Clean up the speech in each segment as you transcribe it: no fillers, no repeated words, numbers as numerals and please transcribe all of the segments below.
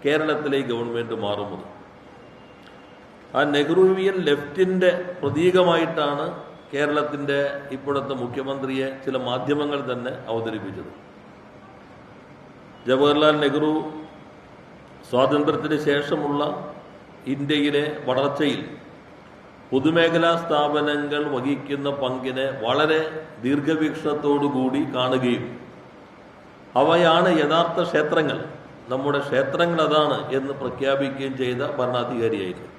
കേരളത്തിലെ ഗവൺമെൻറ് മാറുന്നത്. ആ നെഹ്റുവിയൻ ലെഫ്റ്റിൻ്റെ പ്രതീകമായിട്ടാണ് കേരളത്തിൻ്റെ ഇപ്പോഴത്തെ മുഖ്യമന്ത്രിയെ ചില മാധ്യമങ്ങൾ തന്നെ അവതരിപ്പിച്ചത്. ജവഹർലാൽ നെഹ്റു സ്വാതന്ത്ര്യത്തിന് ശേഷമുള്ള ഇന്ത്യയിലെ വളർച്ചയിൽ പൊതുമേഖലാ സ്ഥാപനങ്ങൾ വഹിക്കുന്ന പങ്കിനെ വളരെ ദീർഘവീക്ഷണത്തോടുകൂടി കാണുകയും അവയാണ് യഥാർത്ഥ ക്ഷേത്രങ്ങൾ, നമ്മുടെ ക്ഷേത്രങ്ങൾ അതാണ് എന്ന് പ്രഖ്യാപിക്കുകയും ചെയ്ത ഭരണാധികാരിയായിരുന്നു.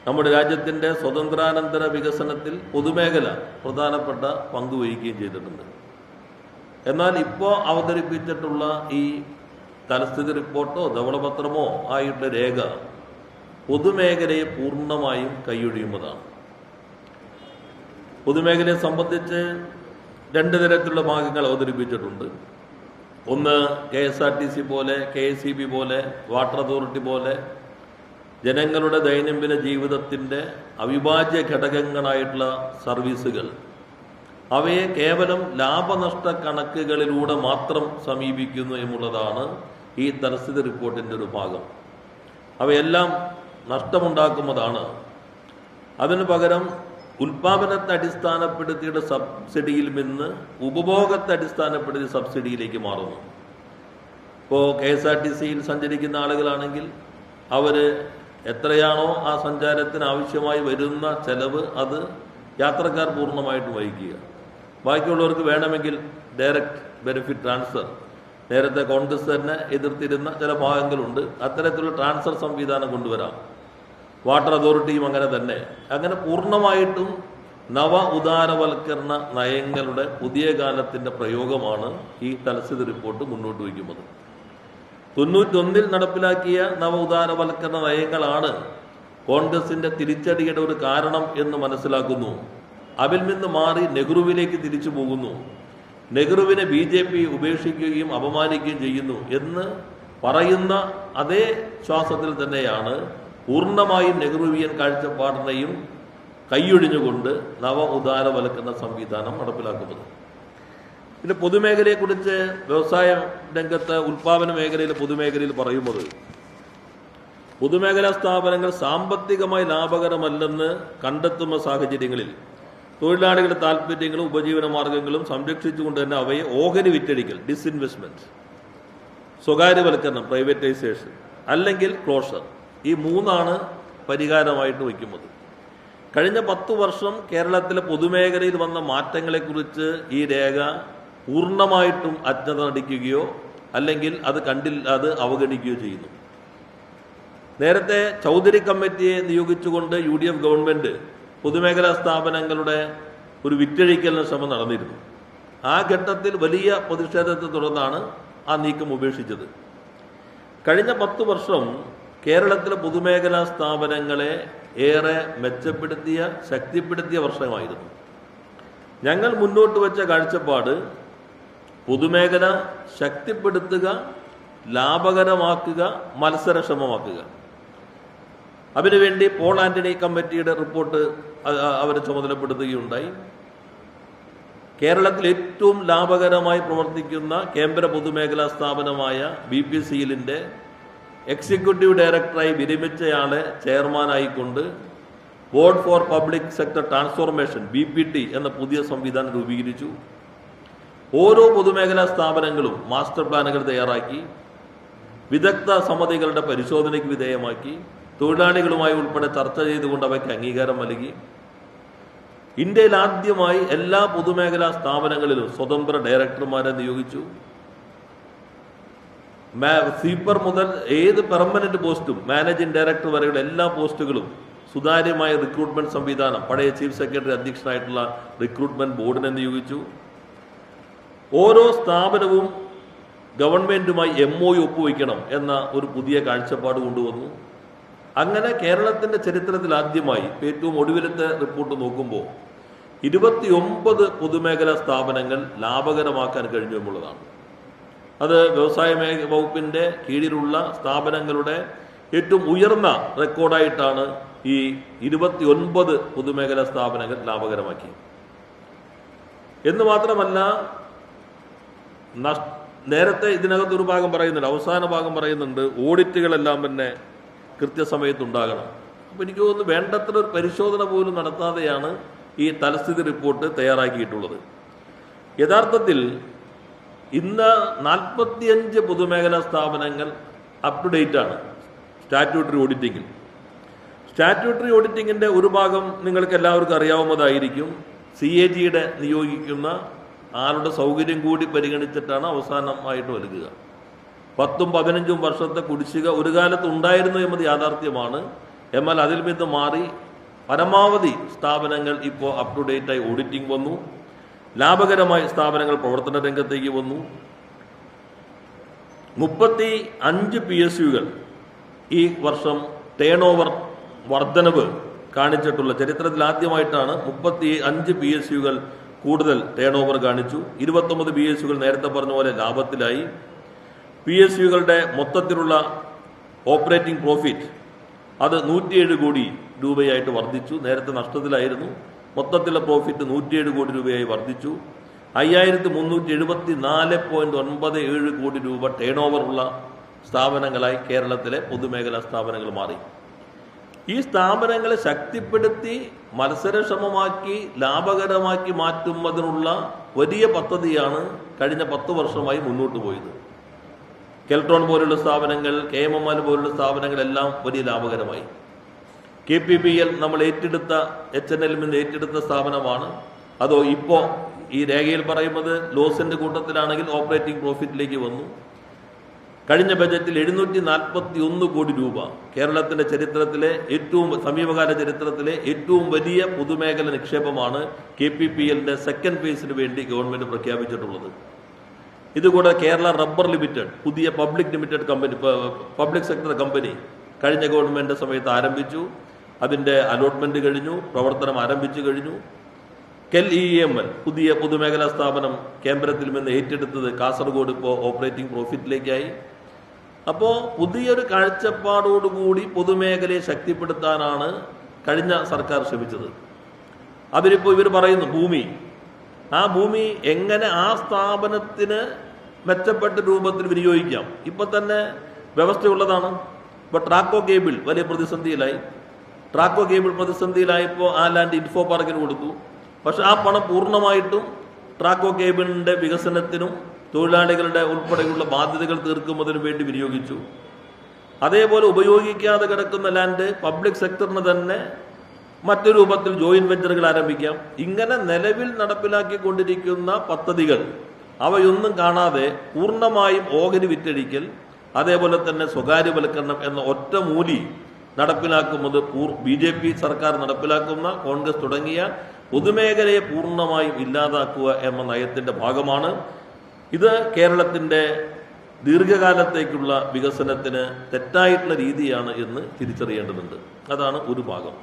നമ്മുടെ രാജ്യത്തിൻ്റെ സ്വതന്ത്രാനന്തര വികസനത്തിൽ പൊതുമേഖല പ്രധാനപ്പെട്ട പങ്ക് വഹിക്കുകയും ചെയ്തിട്ടുണ്ട്. എന്നാൽ ഇപ്പോൾ അവതരിപ്പിച്ചിട്ടുള്ള ഈ തലസ്ഥിതി റിപ്പോർട്ടോ ധവളപത്രമോ ആയിട്ടുള്ള രേഖ പൊതുമേഖലയെ പൂർണ്ണമായും കൈയൊഴിയുന്നതാണ്. പൊതുമേഖലയെ സംബന്ധിച്ച് രണ്ട് തരത്തിലുള്ള ഭാഗങ്ങൾ അവതരിപ്പിച്ചിട്ടുണ്ട്. ഒന്ന് KSRTC പോലെ, KSEB പോലെ, വാട്ടർ അതോറിറ്റി പോലെ ജനങ്ങളുടെ ദൈനംദിന ജീവിതത്തിൻ്റെ അവിഭാജ്യ ഘടകങ്ങളായിട്ടുള്ള സർവീസുകൾ, അവയെ കേവലം ലാഭനഷ്ട കണക്കുകളിലൂടെ മാത്രം സമീപിക്കുന്നു എന്നുള്ളതാണ് ഈ തലസ്ഥിതി റിപ്പോർട്ടിൻ്റെ ഒരു ഭാഗം. അവയെല്ലാം നഷ്ടമുണ്ടാക്കുന്നതാണ്. അതിനു പകരം ഉൽപാദനത്തെ അടിസ്ഥാനപ്പെടുത്തിയുടെ സബ്സിഡിയിൽ നിന്ന് ഉപഭോഗത്തെ അടിസ്ഥാനപ്പെടുത്തിയ സബ്സിഡിയിലേക്ക് മാറുന്നു. ഇപ്പോൾ KSRTCയിൽ സഞ്ചരിക്കുന്ന ആളുകളാണെങ്കിൽ അവർ എത്രയാണോ ആ സഞ്ചാരത്തിന് ആവശ്യമായി വരുന്ന ചെലവ് അത് യാത്രക്കാർ പൂർണ്ണമായിട്ട് വഹിക്കുക. ബാക്കിയുള്ളവർക്ക് വേണമെങ്കിൽ ഡയറക്റ്റ് ബെനിഫിറ്റ് ട്രാൻസ്ഫർ, നേരത്തെ കോൺഗ്രസ് തന്നെ എതിർത്തിരുന്ന ചില ഭാഗങ്ങളുണ്ട്, അത്തരത്തിലുള്ള ട്രാൻസ്ഫർ സംവിധാനം കൊണ്ടുവരാം. വാട്ടർ അതോറിറ്റിയും അങ്ങനെ തന്നെ. അങ്ങനെ പൂർണ്ണമായിട്ടും നവ ഉദാരവൽക്കരണ നയങ്ങളുടെ പുതിയ കാലത്തിൻ്റെ പ്രയോഗമാണ് ഈ തലസ്ഥിതി റിപ്പോർട്ട് മുന്നോട്ട് വയ്ക്കുന്നത്. 91 നടപ്പിലാക്കിയ നവ ഉദാരവൽക്കരണ നയങ്ങളാണ് കോൺഗ്രസിൻ്റെ തിരിച്ചടിയുടെ ഒരു കാരണം എന്ന് മനസ്സിലാക്കുന്നു. അതിൽ നിന്ന് മാറി നെഹ്റുവിലേക്ക് തിരിച്ചു പോകുന്നു. നെഹ്റുവിനെ BJP ഉപേക്ഷിക്കുകയും അപമാനിക്കുകയും ചെയ്യുന്നു എന്ന് പറയുന്ന അതേ ശ്വാസത്തിൽ തന്നെയാണ് പൂർണ്ണമായും നെഹ്റുവിയൻ കാഴ്ചപ്പാടിനെയും കൈയൊഴിഞ്ഞുകൊണ്ട് നവ ഉദാരവൽക്കരണ സംവിധാനം നടപ്പിലാക്കുന്നത്. പിന്നെ പൊതുമേഖലയെക്കുറിച്ച് വ്യവസായ രംഗത്ത് ഉൽപാദന മേഖലയിൽ പൊതുമേഖലയിൽ പറയുന്നത്, പൊതുമേഖലാ സ്ഥാപനങ്ങൾ സാമ്പത്തികമായി ലാഭകരമല്ലെന്ന് കണ്ടെത്തുന്ന സാഹചര്യങ്ങളിൽ തൊഴിലാളികളുടെ താല്പര്യങ്ങളും ഉപജീവന മാർഗങ്ങളും സംരക്ഷിച്ചുകൊണ്ട് തന്നെ അവയെ ഓഹരി വിറ്റഴിക്കൽ, ഡിസ്ഇൻവെസ്റ്റ്മെന്റ്, സ്വകാര്യവൽക്കരണം, പ്രൈവറ്റൈസേഷൻ, അല്ലെങ്കിൽ ക്ലോഷർ, ഈ മൂന്നാണ് പരിഹാരമായിട്ട് വയ്ക്കുന്നത്. കഴിഞ്ഞ 10 വർഷം കേരളത്തിലെ പൊതുമേഖലയിൽ വന്ന മാറ്റങ്ങളെക്കുറിച്ച് ഈ രേഖ പൂർണ്ണമായിട്ടും അജ്ഞത നടിക്കുകയോ അല്ലെങ്കിൽ അത് അവഗണിക്കുകയോ ചെയ്യുന്നു. നേരത്തെ ചൗധരി കമ്മിറ്റിയെ നിയോഗിച്ചുകൊണ്ട് UDF ഗവൺമെൻറ് പൊതുമേഖലാ സ്ഥാപനങ്ങളുടെ ഒരു വിറ്റഴിക്കലിന് ശ്രമം നടന്നിരുന്നു. ആ ഘട്ടത്തിൽ വലിയ പ്രതിഷേധത്തെ തുടർന്നാണ് ആ നീക്കം ഉപേക്ഷിച്ചത്. കഴിഞ്ഞ 10 വർഷം കേരളത്തിലെ പൊതുമേഖലാ സ്ഥാപനങ്ങളെ ഏറെ മെച്ചപ്പെടുത്തിയ, ശക്തിപ്പെടുത്തിയ വർഷമായിരുന്നു. ഞങ്ങൾ മുന്നോട്ട് വെച്ച കാഴ്ചപ്പാട് പൊതുമേഖല ശക്തിപ്പെടുത്തുക, ലാഭകരമാക്കുക, മത്സരക്ഷമമാക്കുക. അതിനുവേണ്ടി പോൾ ആന്റണി കമ്മിറ്റിയുടെ റിപ്പോർട്ട് അവരെ ചുമതലപ്പെടുത്തുകയുണ്ടായി. കേരളത്തിൽ ഏറ്റവും ലാഭകരമായി പ്രവർത്തിക്കുന്ന കേന്ദ്ര പൊതുമേഖലാ സ്ഥാപനമായ BPCLന്റെ എക്സിക്യൂട്ടീവ് ഡയറക്ടറായി വിരമിച്ചയാളെ ചെയർമാനായിക്കൊണ്ട് board for public sector transformation BPT എന്ന പുതിയ സംവിധാനം രൂപീകരിച്ചു. ഓരോ പൊതുമേഖലാ സ്ഥാപനങ്ങളും മാസ്റ്റർ പ്ലാനുകൾ തയ്യാറാക്കി, വിദഗ്ധ സമിതികളുടെ പരിശോധനയ്ക്ക് വിധേയമാക്കി, തൊഴിലാളികളുമായി ഉൾപ്പെടെ ചർച്ച ചെയ്തുകൊണ്ട് അവയ്ക്ക് അംഗീകാരം നൽകി. ഇന്ത്യയിൽ ആദ്യമായി എല്ലാ പൊതുമേഖലാ സ്ഥാപനങ്ങളിലും സ്വതന്ത്ര ഡയറക്ടർമാരെ നിയോഗിച്ചു. സ്വീപ്പർ മുതൽ ഏത് പെർമനന്റ് പോസ്റ്റും മാനേജിംഗ് ഡയറക്ടർ വരെയുള്ള എല്ലാ പോസ്റ്റുകളും സുതാര്യമായ റിക്രൂട്ട്മെന്റ് സംവിധാനം, പഴയ ചീഫ് സെക്രട്ടറി അധ്യക്ഷനായിട്ടുള്ള റിക്രൂട്ട്മെന്റ് ബോർഡിനെ നിയോഗിച്ചു. ഓരോ സ്ഥാപനവും ഗവൺമെന്റുമായി MOU ഒപ്പുവയ്ക്കണം എന്ന ഒരു പുതിയ കാഴ്ചപ്പാട് കൊണ്ടുവന്നു. അങ്ങനെ കേരളത്തിന്റെ ചരിത്രത്തിൽ ആദ്യമായി ഏറ്റവും ഒടുവിലത്തെ റിപ്പോർട്ട് നോക്കുമ്പോൾ 29 പൊതുമേഖലാ സ്ഥാപനങ്ങൾ ലാഭകരമാക്കാൻ കഴിഞ്ഞു എന്നുള്ളതാണ്. അത് വ്യവസായ വകുപ്പിന്റെ കീഴിലുള്ള സ്ഥാപനങ്ങളുടെ ഏറ്റവും ഉയർന്ന റെക്കോർഡായിട്ടാണ് ഈ 29 പൊതുമേഖലാ സ്ഥാപനങ്ങൾ ലാഭകരമാക്കി. എന്ന് മാത്രമല്ല, നേരത്തെ ഇതിനകത്ത് ഒരു ഭാഗം പറയുന്നുണ്ട്, അവസാന ഭാഗം പറയുന്നുണ്ട് ഓഡിറ്റുകളെല്ലാം തന്നെ കൃത്യസമയത്തുണ്ടാകണം. അപ്പോൾ എനിക്ക് തോന്നുന്നു വേണ്ടത്ര ഒരു പരിശോധന പോലും നടത്താതെയാണ് ഈ തലസ്ഥിതി റിപ്പോർട്ട് തയ്യാറാക്കിയിട്ടുള്ളത്. യഥാർത്ഥത്തിൽ ഇന്ന് 45 പൊതുമേഖലാ സ്ഥാപനങ്ങൾ അപ് ടു ഡേറ്റ് ആണ് സ്റ്റാറ്റ്യൂട്ടറി ഓഡിറ്റിങ്ങിൽ. സ്റ്റാറ്റ്യൂട്ടറി ഓഡിറ്റിങ്ങിൻ്റെ ഒരു ഭാഗം നിങ്ങൾക്ക് എല്ലാവർക്കും അറിയാവുന്നതായിരിക്കും. CAG-യുടെ നിയോഗിക്കുന്ന ആളുടെ സൗകര്യം കൂടി പരിഗണിച്ചിട്ടാണ് അവസാനമായിട്ട് നൽകുക. 10-15 വർഷത്തെ കുടിശ്ശിക ഒരു കാലത്ത് ഉണ്ടായിരുന്നു എന്നത് യാഥാർത്ഥ്യമാണ്. എന്നാൽ അതിൽ നിന്ന് മാറി പരമാവധി സ്ഥാപനങ്ങൾ ഇപ്പോൾ അപ് ടു ഡേറ്റായി ഓഡിറ്റിംഗ് വന്നു. ലാഭകരമായി സ്ഥാപനങ്ങൾ പ്രവർത്തന രംഗത്തേക്ക് വന്നു. 35 PSU-കൾ ഈ വർഷം ടേൺ ഓവർ വർധനവ് കാണിച്ചിട്ടുള്ള ചരിത്രത്തിൽ ആദ്യമായിട്ടാണ് 35 PSU-കൾ കൂടുതൽ ടേൺ ഓവർ കാണിച്ചു. 29 PSU-കൾ നേരത്തെ പറഞ്ഞ പോലെ ലാഭത്തിലായി. PSU-കളുടെ മൊത്തത്തിലുള്ള ഓപ്പറേറ്റിംഗ് പ്രോഫിറ്റ് അത് 107 കോടി രൂപയായിട്ട് വർദ്ധിച്ചു. നേരത്തെ നഷ്ടത്തിലായിരുന്നു. മൊത്തത്തിലുള്ള പ്രോഫിറ്റ് 107 കോടി രൂപയായി വർദ്ധിച്ചു. 5374.97 കോടി രൂപ ടേൺ ഓവറുള്ള സ്ഥാപനങ്ങളായി കേരളത്തിലെ പൊതുമേഖലാ സ്ഥാപനങ്ങൾ മാറി. ഈ സ്ഥാപനങ്ങളെ ശക്തിപ്പെടുത്തി മത്സരക്ഷമമാക്കി ലാഭകരമാക്കി മാറ്റുന്നതിനുള്ള വലിയ പദ്ധതിയാണ് കഴിഞ്ഞ 10 വർഷമായി മുന്നോട്ട് പോയത്. കെൽട്രോൺ പോലുള്ള സ്ഥാപനങ്ങൾ, KMML പോലുള്ള സ്ഥാപനങ്ങളെല്ലാം വലിയ ലാഭകരമായി. KPPL നമ്മൾ ഏറ്റെടുത്ത HNL നിന്ന് ഏറ്റെടുത്ത സ്ഥാപനമാണ്. അതോ ഇപ്പോൾ ഈ രേഖയിൽ പറയുന്നത് ലോസിന്റെ കൂട്ടത്തിലാണെങ്കിൽ ഓപ്പറേറ്റിംഗ് പ്രോഫിറ്റിലേക്ക് വന്നു. കഴിഞ്ഞ ബജറ്റിൽ 741 കോടി രൂപ കേരളത്തിന്റെ ചരിത്രത്തിലെ സമീപകാല ചരിത്രത്തിലെ ഏറ്റവും വലിയ പൊതുമേഖല നിക്ഷേപമാണ് KPPL-ന്റെ സെക്കൻഡ് ഫേസിന് വേണ്ടി ഗവൺമെന്റ് പ്രഖ്യാപിച്ചിട്ടുള്ളത്. ഇതുകൂടെ കേരള റബ്ബർ ലിമിറ്റഡ്, പുതിയ പബ്ലിക് സെക്ടർ കമ്പനി കഴിഞ്ഞ ഗവൺമെന്റ് സമയത്ത് ആരംഭിച്ചു. അതിൻ്റെ അലോട്ട്മെന്റ് കഴിഞ്ഞു, പ്രവർത്തനം ആരംഭിച്ചു കഴിഞ്ഞു. KEML പുതിയ പൊതുമേഖലാ സ്ഥാപനം കേന്ദ്രത്തിൽ നിന്ന് ഏറ്റെടുത്തത് കാസർഗോഡ് ഇപ്പോൾ ഓപ്പറേറ്റിംഗ് പ്രോഫിറ്റിലേക്കായി. അപ്പോൾ പുതിയൊരു കാഴ്ചപ്പാടോടുകൂടി പൊതുമേഖലയെ ശക്തിപ്പെടുത്താനാണ് കഴിഞ്ഞ സർക്കാർ ശ്രമിച്ചത്. അതിലിപ്പോൾ ഇവർ പറയുന്നു ആ ഭൂമി എങ്ങനെ ആ സ്ഥാപനത്തിന് മെച്ചപ്പെട്ട രൂപത്തിൽ വിനിയോഗിക്കാം. ഇപ്പം തന്നെ വ്യവസ്ഥയുള്ളതാണ്. ഇപ്പോൾ ട്രാക്കോ കേബിൾ വലിയ പ്രതിസന്ധിയിലായി. ട്രാക്കോ കേബിൾ പ്രതിസന്ധിയിലായപ്പോൾ ആ ലാൻഡ് ഇൻഫോ പാർക്കിന് കൊടുത്തു. പക്ഷെ ആ പണം പൂർണ്ണമായിട്ടും ട്രാക്കോ കേബിളിൻ്റെ വികസനത്തിനും തൊഴിലാളികളുടെ ഉൾപ്പെടെയുള്ള ബാധ്യതകൾ തീർക്കുന്നതിനും വേണ്ടി വിനിയോഗിച്ചു. അതേപോലെ ഉപയോഗിക്കാതെ കിടക്കുന്ന ലാൻഡ് പബ്ലിക് സെക്ടറിന് തന്നെ മറ്റു രൂപത്തിൽ ജോയിന്റ് വെഞ്ചറുകൾ ആരംഭിക്കാം. ഇങ്ങനെ നിലവിൽ നടപ്പിലാക്കിക്കൊണ്ടിരിക്കുന്ന പദ്ധതികൾ അവയൊന്നും കാണാതെ പൂർണ്ണമായും ഓഹരി വിറ്റഴിക്കൽ, അതേപോലെ തന്നെ സ്വകാര്യവൽക്കരണം എന്ന ഒറ്റമൂലി നടപ്പിലാക്കുന്നത് BJP സർക്കാർ നടപ്പിലാക്കുന്ന കോൺഗ്രസ് തുടങ്ങിയ പൊതുമേഖലയെ പൂർണ്ണമായും ഇല്ലാതാക്കുക എന്ന നയത്തിന്റെ ഭാഗമാണ്. ഇത് കേരളത്തിന്റെ ദീർഘകാലത്തേക്കുള്ള വികസനത്തിന് തെറ്റായിട്ടുള്ള രീതിയാണ് എന്ന് തിരിച്ചറിയേണ്ടതുണ്ട്. അതാണ് ഒരു ഭാഗം.